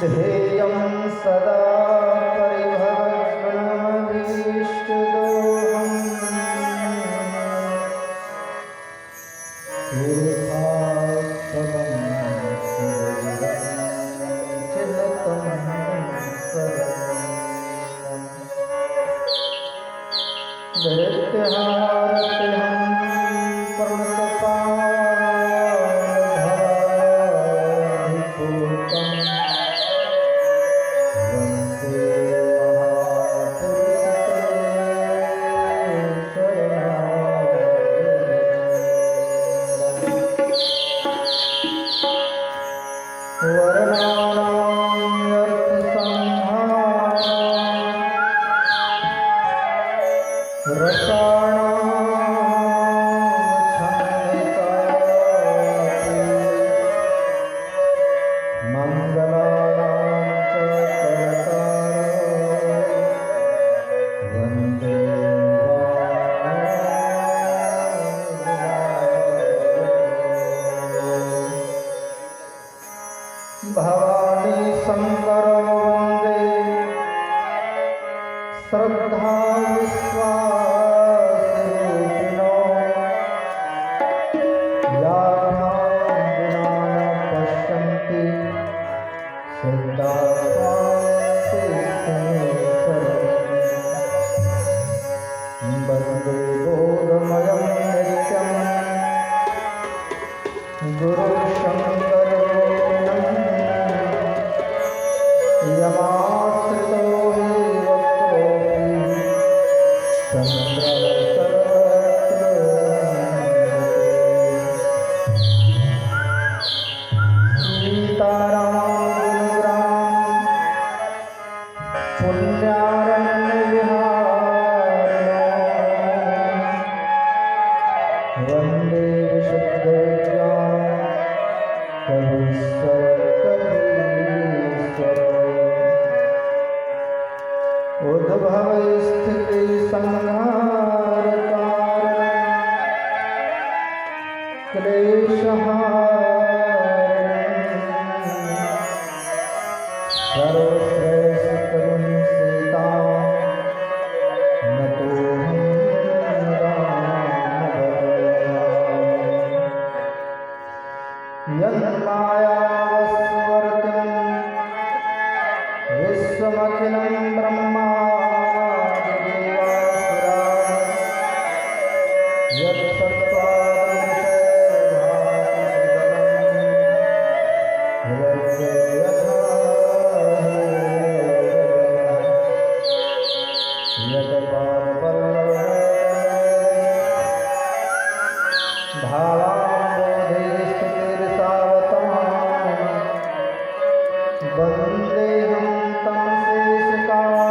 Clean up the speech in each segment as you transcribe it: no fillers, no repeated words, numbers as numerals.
ध्येयं सदा परिभवग्नमभीष्टदोहम् तीर्थास्पदं चिरचिरतं शरणं दैत्यहारतिहं प्रणतपालधराधिपूतम् भवानी शंकर वंदे श्रद्धा विश्वासरूपिणो याभ्यां विना न पश्यन्ति सिद्धास्ते वन्दे बोधमयं नित्यं गुरुशङ्करं यमाश्रितो हि वक्रोऽपि चन्द्रः सीताराम पुण्यारण्यविहारिणो वन्दे विशुद्धज्ञानकवीश्वर उद्भवस्थिति संहारकारणं क्लेशहारिणं सर्वश्रेष्ठकरुं सीतां नतोऽहं यन्मायावस्वर्गं विश्वमखिलं ब्रह्मादिदेवासुरा वन्देऽहं तं शेषकारं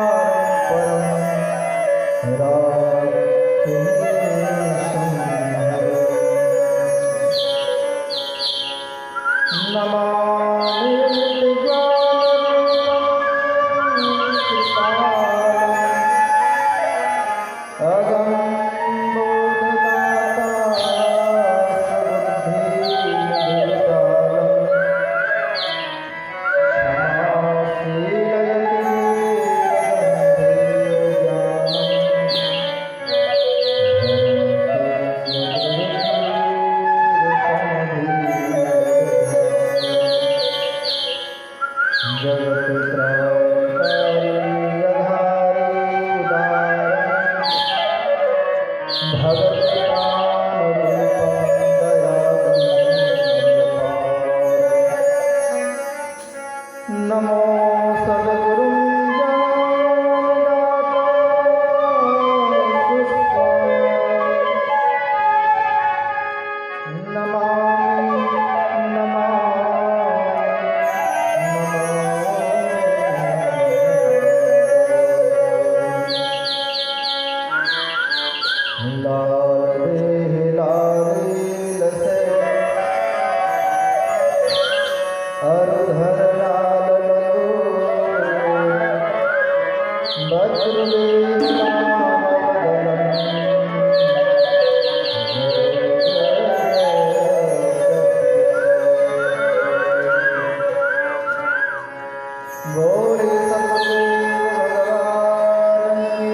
गौरी सतगुरु भगवान की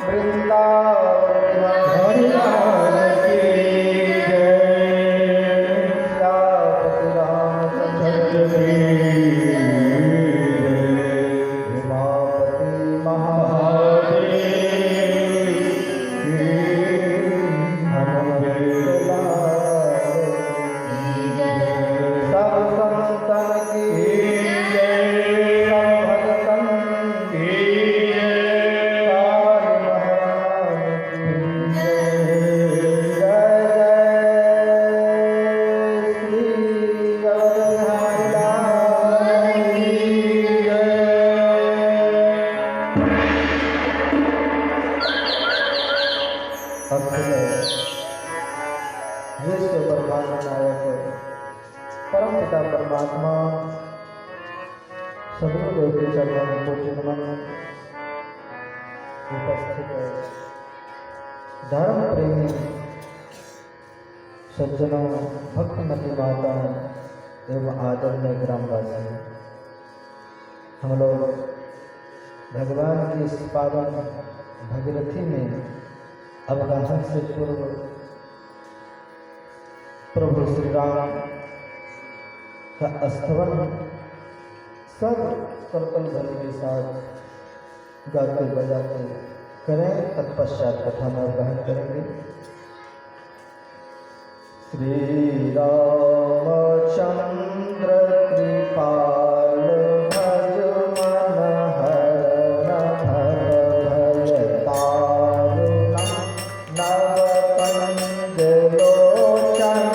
वृंदावन हरिलाल की सियापति रामचंद्र की उमापति महादेव की सब संतन की सब भगतन की काली महाराज की जय विश्व ब्रह्मांड नायक परम पिता परमात्मा सदगुरुदेव के चरणों में पूज्य नमन उपस्थित है। धर्म प्रेमी सज्जनों, भक्तिमती माता एवं आदरणीय ग्रामवासी, हम लोग भगवान की इस पावन भगीरथी में अवगाहन से पूर्व प्रभु श्री राम का स्तवन सब सर्कल भरे के साथ गाते बजाते करें। तत्पश्चात कथा में अवगाहन करेंगे। श्री रामचंद्र कृपाल भज मन हर भय तारुणम नव कंज लोचन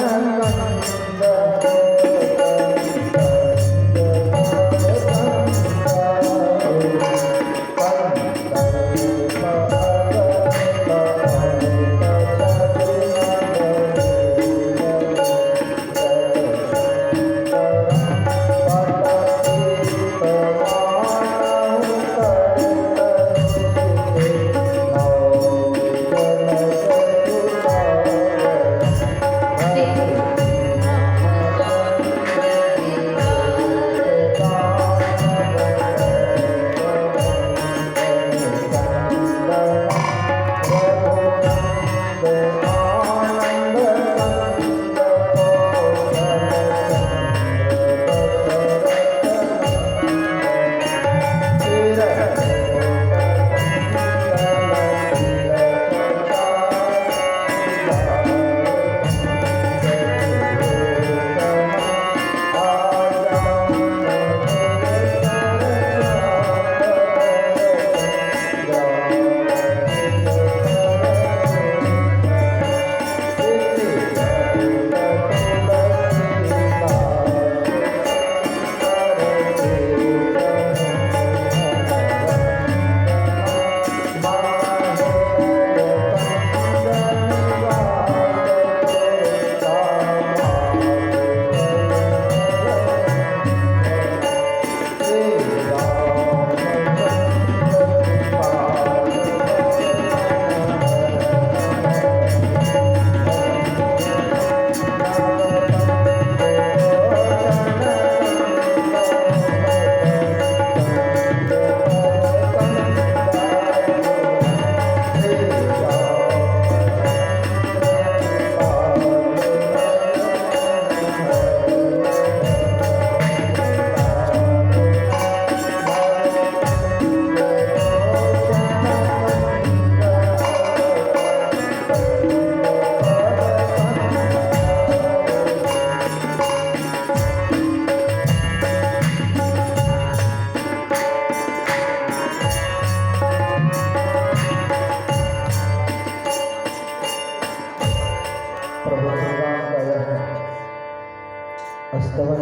स्तवन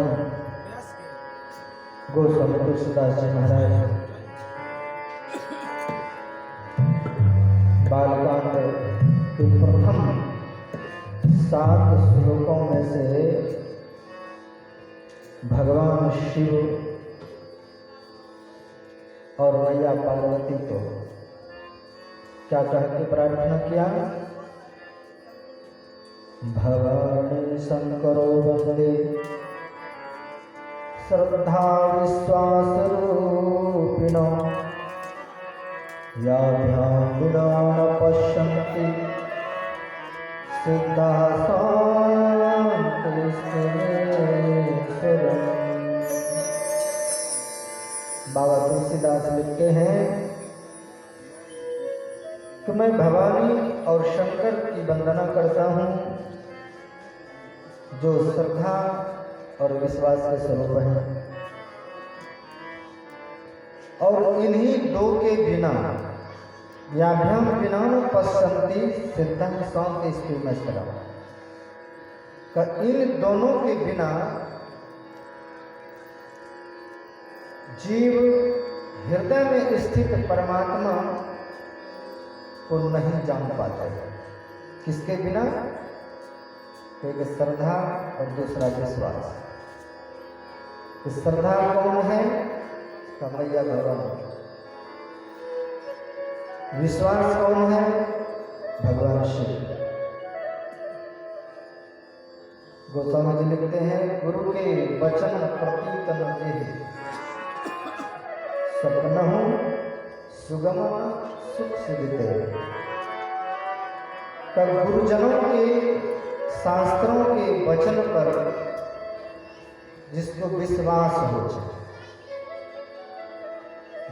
गोस्वामी तुलसीदास जी महाराज बालकांड के प्रथम 7 श्लोकों में से भगवान शिव और मैया पार्वती को क्या कह के प्रार्थना किया? भवानी शंकरो वंदे श्रद्धा विश्वास रूपिण याभ्यां विना न पश्यन्ति सिद्धा शान्तिश्रेयस्करम्। बाबा तुलसीदास लिखते हैं कि मैं भवानी और शंकर की वंदना करता हूँ जो श्रद्धा और विश्वास के स्वरूप हैं, और इन्हीं दो के बिना याभ्याम विना न पश्यन्ति सिद्धा शान्तिश्रेयस्करम्। इन दोनों के बिना जीव हृदय में स्थित परमात्मा को नहीं जान पाता है। किसके बिना? एक श्रद्धा और दूसरा विश्वास। श्रद्धा कौन है? मैया भगवान। विश्वास कौन है? भगवान शिव। गोस्वामी जी लिखते हैं गुरु के वचन प्रतीत न देहि सपनहु सुगम सुख सिद्धते। गुरुजनों के शास्त्रों के वचन पर जिसको विश्वास हो जाए,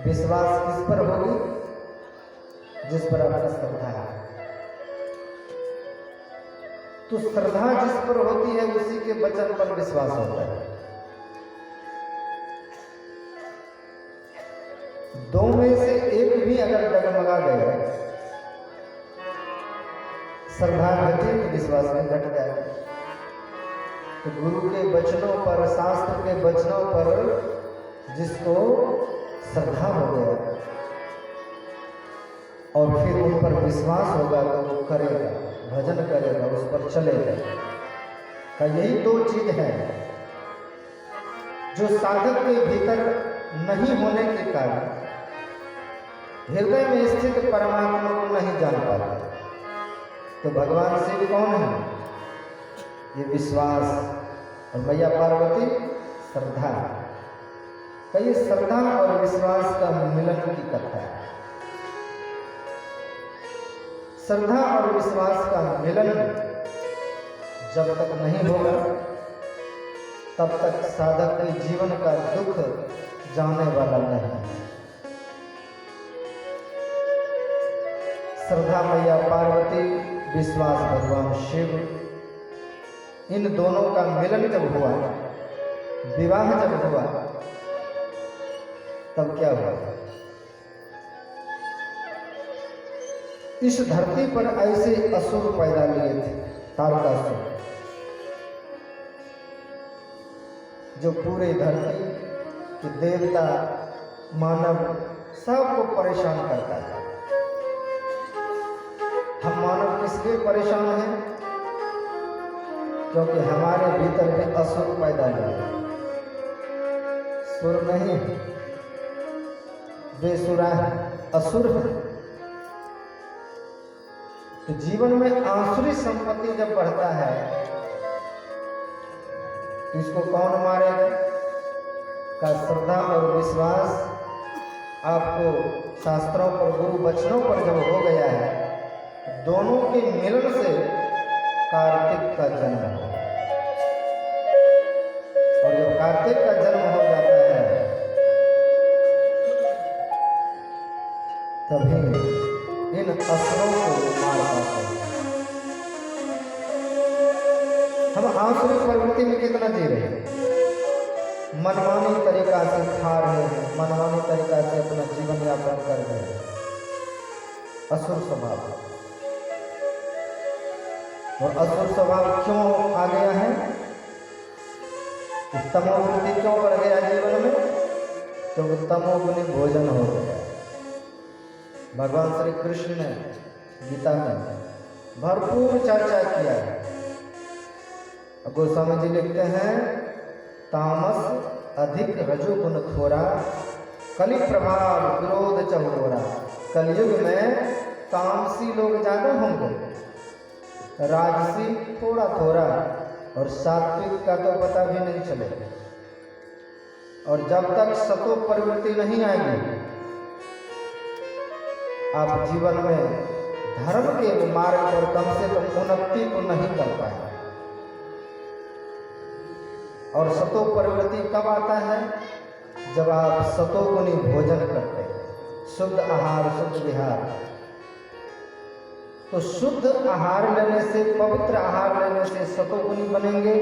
विश्वास किस पर होगी? जिस पर आपकी श्रद्धा है। तो श्रद्धा जिस पर होती है उसी के वचन पर विश्वास होता है। दो में से एक भी अगर डगमगा गया, श्रद्धा घटे तो विश्वास में घट जाए। तो गुरु के वचनों पर, शास्त्र के वचनों पर जिसको श्रद्धा हो गया और फिर उन पर विश्वास होगा तो वो करेगा, भजन करेगा, उस पर चलेगा। का यही दो चीज है जो साधक के भीतर नहीं होने के कारण हृदय में स्थित परमात्मा को नहीं जान पाता। तो भगवान शिव कौन है? ये विश्वास, और मैया पार्वती श्रद्धा। कई श्रद्धा और विश्वास का मिलन की कथा है। श्रद्धा और विश्वास का मिलन जब तक नहीं होगा तब तक साधक के जीवन का दुख जाने वाला नहीं। श्रद्धा मैया पार्वती, विश्वास भगवान शिव, इन दोनों का मिलन जब हुआ, विवाह जब हुआ, तब क्या हुआ? इस धरती पर ऐसे असुर पैदा लिए थे, तारकासुर, जो पूरे धरती के देवता, मानव सबको परेशान करता है। हम मानव किसलिए परेशान हैं? क्योंकि हमारे भीतर में असुर पैदा हुए। सुर नहीं, बेसुरा है, असुर है। तो जीवन में आसुरी संपत्ति जब बढ़ता है तो इसको कौन मारेगा? का श्रद्धा और विश्वास आपको शास्त्रों पर, गुरु वचनों पर जब हो गया है, दोनों के मिलन से कार्तिक का जन्म हो। और जब कार्तिक का जन्म हो जाता है तभी इन असुरों को मार पाते हैं। हम आसुरी प्रवृत्ति में कितना जी रहे हैं? मनमानी तरीका से खा रहे हैं, मनमानी तरीका से अपना जीवन यापन कर रहे हैं। असुर स्वभाव। और असुर स्वभाव क्यों आ गया है? तमोगुणी क्यों बढ़ गया जीवन में? क्योंकि तमोगुणी भोजन हो गया। भगवान श्री कृष्ण ने गीता में भरपूर चर्चा किया है। गोस्वामी जी लिखते हैं तामस अधिक रजोगुण थोड़ा कलि प्रभाव विरोध चहोरा। कलयुग में तामसी लोग ज़्यादा होंगे, राजसी थोड़ा थोड़ा, और सात्विक का तो पता भी नहीं चलेगा। और जब तक सतो प्रवृत्ति नहीं आएगी, आप जीवन में धर्म के मार्ग पर कम से कम उन्नति को नहीं कर पाए। और सतो प्रवृत्ति कब आता है? जब आप सतोगुणी भोजन करते हैं, शुद्ध आहार शुद्ध विहार। तो शुद्ध आहार लेने से, पवित्र आहार लेने से सतोगुणी बनेंगे,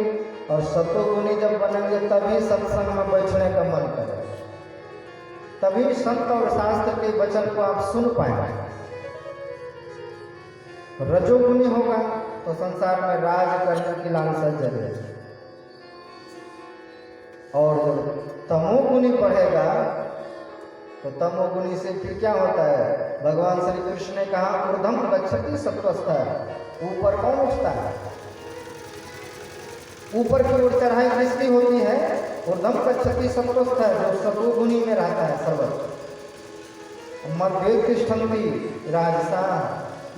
और सतोगुणी जब बनेंगे तभी सत्संग में बैठने का मन करेगा, तभी संत और शास्त्र के वचन को आप सुन पाएंगे। रजोगुणी होगा तो संसार में राज करने की लालसा जगेगी, और जब तमोगुणी बढ़ेगा तो तमोगुणी से फिर क्या होता है? भगवान श्री कृष्ण ने कहा ऊर्ध्वं गच्छति सत्त्वस्थः, ऊपर कौन उठता है? ऊपर की ओर चढ़ाई किसकी होती है? ऊर्ध्वं गच्छति सत्त्वस्थः, जो सतोगुणी में रहता है सर्वत्र। मध्ये तिष्ठन्ति राजसाः,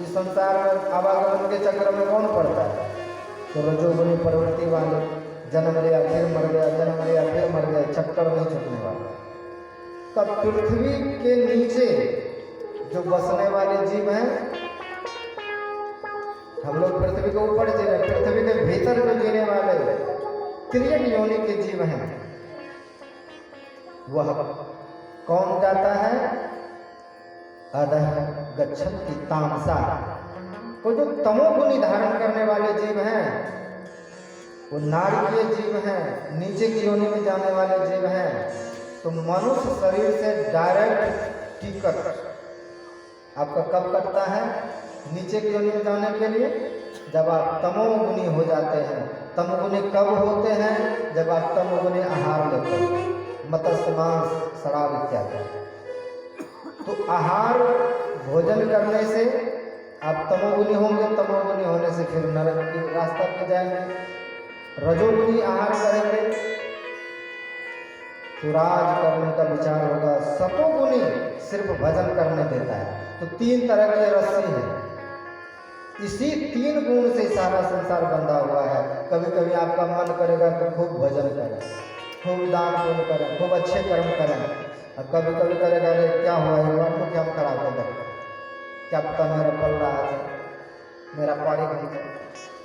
इस संसार में आवागमन के चक्र में कौन पड़ता है? तो रजोगुणी प्रवृत्ति वाले, जन्म लिया फिर मर गया, जन्म लिया फिर मर गया, चक्कर नहीं छूटने वाला। तब पृथ्वी के नीचे जो बसने वाले जीव हैं, हम लोग पृथ्वी के ऊपर जी रहे, पृथ्वी के भीतर जो जीने वाले तिर्यक योनि के जीव हैं, वह कौन जाता है? अधः गच्छन्ति तामसा। वो जो तमोगुणी धारण करने वाले जीव हैं, वो नारकीय जीव हैं, नीचे की योनि में जाने वाले जीव हैं। तो मनुष्य शरीर से डायरेक्ट टिकट आपका कब कटता है नीचे की योनि में जाने के लिए? जब आप तमोगुणी हो जाते हैं। तमोगुणी कब होते हैं? जब आप तमोगुणी आहार लेते हैं, मत्स्य मांस शराब इत्यादि। तो आहार भोजन करने से आप तमोगुणी होंगे, तमोगुणी होने से फिर नरक की रास्ता पे जाएंगे। रजोगुणी आहार करेंगे तो राज करने का विचार होगा। सतोगुणी सिर्फ भजन करने देता है। तो तीन तरह के रस्सी है, इसी तीन गुण से सारा संसार बंधा हुआ है। कभी कभी आपका मन करेगा तो खूब भजन करें, खूब दान पुण्य करें, खूब अच्छे कर्म करें, और कभी कभी करेगा अरे क्या हुआ है तो क्या हम खराब कर दें, क्या पता मेरा पल रहा है, मेरा पारी बन जाए।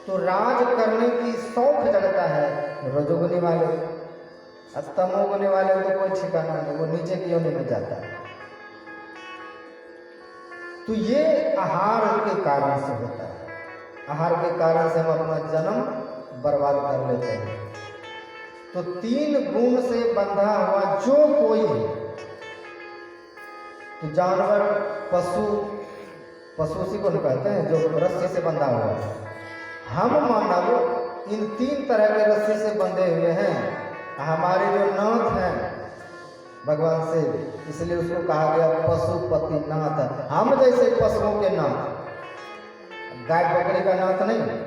तो राज करने की शौक जगता है रजोगुणी वाले। तमोगुणी वाले तो कोई ठिकाना नहीं, वो नीचे की योनि में जाता है। तो ये आहार के कारण से होता है। आहार के कारण से हम अपना जन्म बर्बाद कर लेते हैं। तो तीन गुण से बंधा हुआ जो कोई है, तो जानवर, पशु, पशु उसी को कहते हैं जो रस्सी से बंधा हुआ है। हम मानव इन तीन तरह के रस्सी से बंधे हुए हैं। हमारे जो नाथ हैं भगवान से, इसलिए उसको कहा गया पशुपति नाथ। हम जैसे पशुओं के नाथ, गाय बकरी का नाथ नहीं।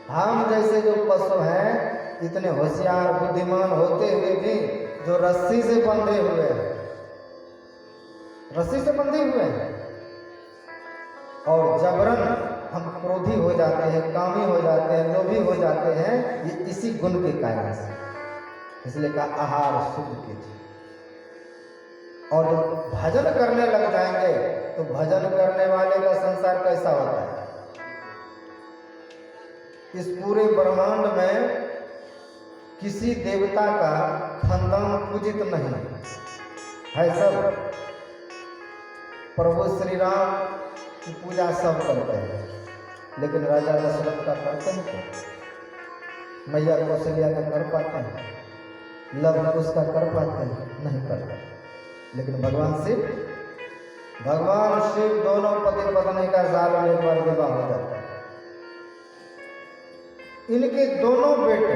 हम जैसे जो पशु हैं, इतने होशियार बुद्धिमान होते हुए भी जो रस्सी से बंधे हुए हैं, रस्सी से बंधे हुए हैं, और जबरन हम क्रोधी हो जाते हैं, कामी हो जाते हैं, लोभी हो जाते हैं, ये इसी गुण के कारण से। इसलिए कहा आहार शुद्ध कीजिए। और जब भजन करने लग जाएंगे तो भजन करने वाले का संसार कैसा होता है? इस पूरे ब्रह्मांड में किसी देवता का खानदान पूजित नहीं है। सब प्रभु श्री राम की पूजा सब करते हैं, लेकिन राजा दशरथ का करते हैं, मैया कौशल्या का कर पाते हैं, लव कुश का कर पाते हैं? नहीं करते। लेकिन भगवान शिव दोनों पति पत्नी का साल में एक बार विवाह हो जाता है। इनके दोनों बेटे,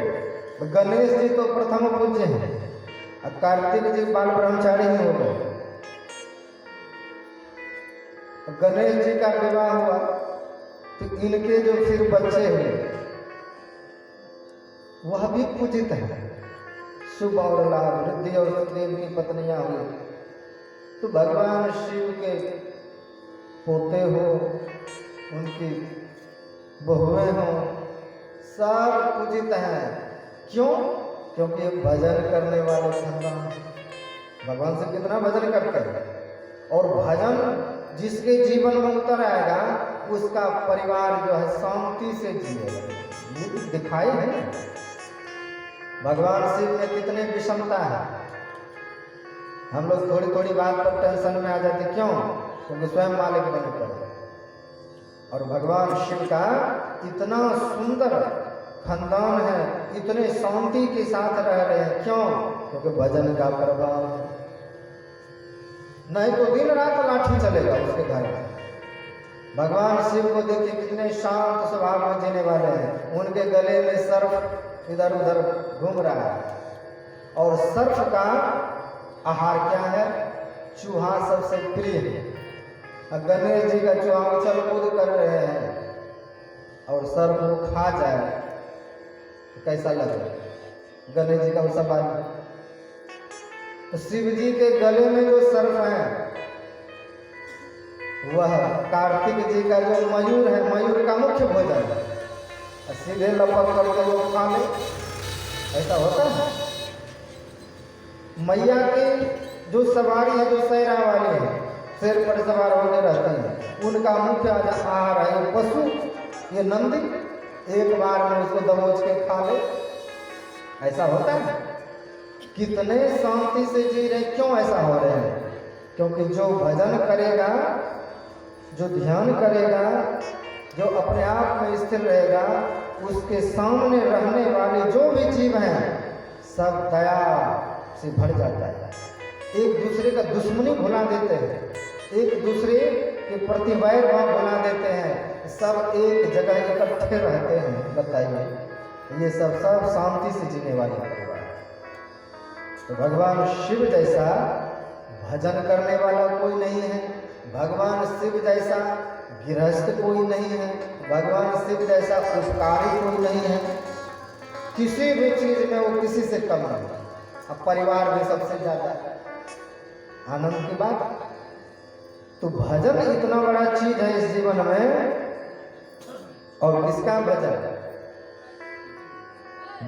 गणेश जी तो प्रथम पूज्य हैं, और कार्तिक जी बाल ब्रह्मचारी ही हो गए। गणेश जी का विवाह हुआ तो इनके जो फिर बच्चे हुए वह भी पूजित है। शुभ और लाभ, वृद्धि और सुखदेव की पत्नियां हुई, तो भगवान शिव के पोते हो, उनकी बहुएं हो, सब पूजित हैं। क्यों? क्योंकि ये भजन करने वाले खानदान भगवान से कितना भजन करते हैं। और भजन जिसके जीवन में उतर आएगा उसका परिवार जो है शांति से जिएगा। ये कुछ दिखाई है। भगवान शिव में कितने विषमता है। हम लोग थोड़ी थोड़ी बात पर टेंशन में आ जाते। क्यों? क्योंकि स्वयं मालिक बने पड़े। और भगवान शिव का इतना सुंदर खानदान है, इतने शांति के साथ रह रहे हैं। क्यों? क्योंकि भजन का प्रभाव है। नहीं तो दिन रात लाठी चलेगा उसके घर में। भगवान शिव को देखिए कितने शांत स्वभाव में जीने वाले हैं। उनके गले में सर्प इधर उधर घूम रहा है। और सर्प का आहार क्या है? चूहा सबसे प्रिय है। गणेश जी का चूहा उछल कूद कर रहे हैं और सर्प को खा जाए तो कैसा लगे? गणेश जी का वो सवाल। तो शिव जी के गले में जो सर्प है वह कार्तिक जी का जो मयूर है, मयूर का मुख्य भोजन है। सीधे लपक करके वो खा ले, ऐसा होता है। मैया की जो सवारी है, जो सैरा वाली है, शेर पर सवार होकर रहते हैं, उनका मुख्य आहार है ये पशु, ये नंदी। एक बार में उसको दबोच के खा ले, ऐसा होता है। कितने शांति से जी रहे। क्यों ऐसा हो रहे हैं? क्योंकि जो भजन करेगा, जो ध्यान करेगा, जो अपने आप में स्थिर रहेगा, उसके सामने रहने वाले जो भी जीव हैं सब दया से भर जाता है। एक दूसरे का दुश्मनी भुला देते हैं, एक दूसरे के प्रति वैर भाव भुला देते हैं, सब एक जगह इकट्ठे रहते हैं। बताइए, ये सब शांति से जीने वाले परिवार। तो भगवान शिव जैसा भजन करने वाला कोई नहीं है। भगवान शिव जैसा गृहस्थ कोई नहीं है। भगवान शिव जैसा उपकारी कोई नहीं है। किसी भी चीज में वो किसी से कम नहीं। अब परिवार में सबसे ज्यादा आनंद की बात। तो भजन इतना बड़ा चीज है इस जीवन में। और किसका भजन?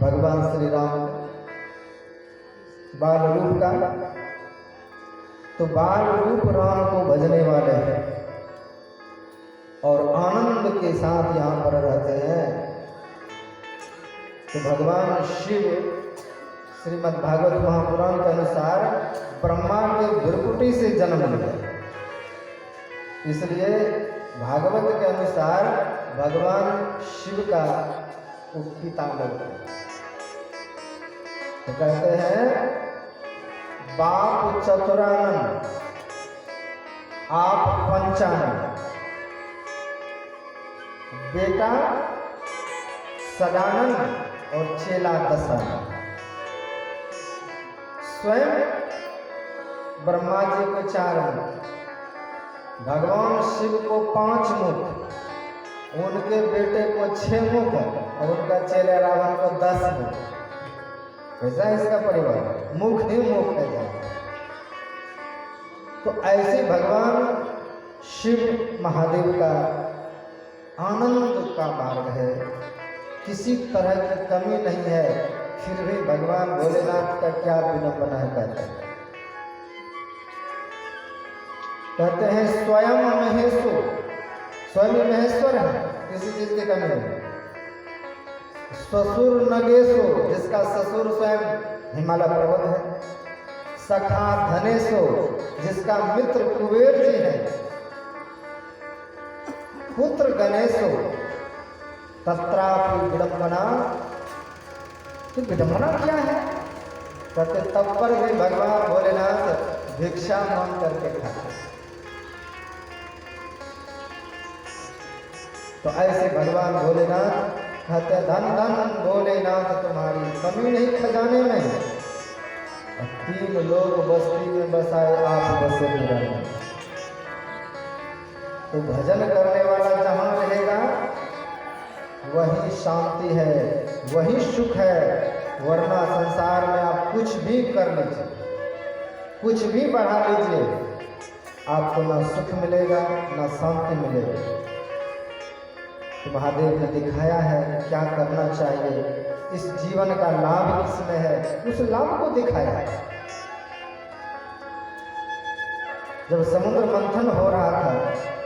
भगवान श्री राम बाल रूप का। तो बाल रूप राम को भजने वाले हैं और आनंद के साथ यहाँ पर रहते हैं। तो भगवान शिव श्रीमद् भागवत महापुराण के अनुसार ब्रह्मा के भ्रुकुटी से जन्म लिया। इसलिए भागवत के अनुसार भगवान शिव का पितामह तो कहते हैं बाप चतुरानन, आप पंचानन, बेटा सदानन और चेला दशानन। स्वयं ब्रह्मा जी को 4 मुख, भगवान शिव को 5 मुख, उनके बेटे को 6 मुख और उनका चेला रावण को 10 मुख। कैसा है इसका परिवार? मुख ही मुख है जाए। तो ऐसे भगवान शिव महादेव का आनंद का मार्ग है, किसी तरह की कमी नहीं है। फिर भी भगवान भोलेनाथ का क्या विडंबना है। कहते हैं स्वयं महेश्वर, स्वयं महेश्वर है, किसी चीज की कमी नहीं। ससुर नगेशो, जिसका ससुर स्वयं हिमालय पर्वत है। सखा धनेशो, जिसका मित्र कुबेर जी है। पुत्र गणेशो, तत्रापि विडंबना। तो विडंबना क्या है? कहते तब पर भी भगवान भोलेनाथ भिक्षा मांग करके खाते। तो ऐसे भगवान भोलेनाथ कहते धन धन भोलेनाथ तुम्हारी कमी नहीं खजाने में। 3 लोग बस्ती में बसाए आप बसे मेरा। तो भजन करने वाला जहाँ रहेगा वही शांति है, वही सुख है। वरना संसार में आप कुछ भी कर लीजिए, कुछ भी बढ़ा लीजिए, आपको ना सुख मिलेगा ना शांति मिलेगी। तो महादेव ने दिखाया है क्या करना चाहिए, इस जीवन का लाभ किसमें है, उस लाभ को दिखाया। जब समुद्र मंथन हो रहा था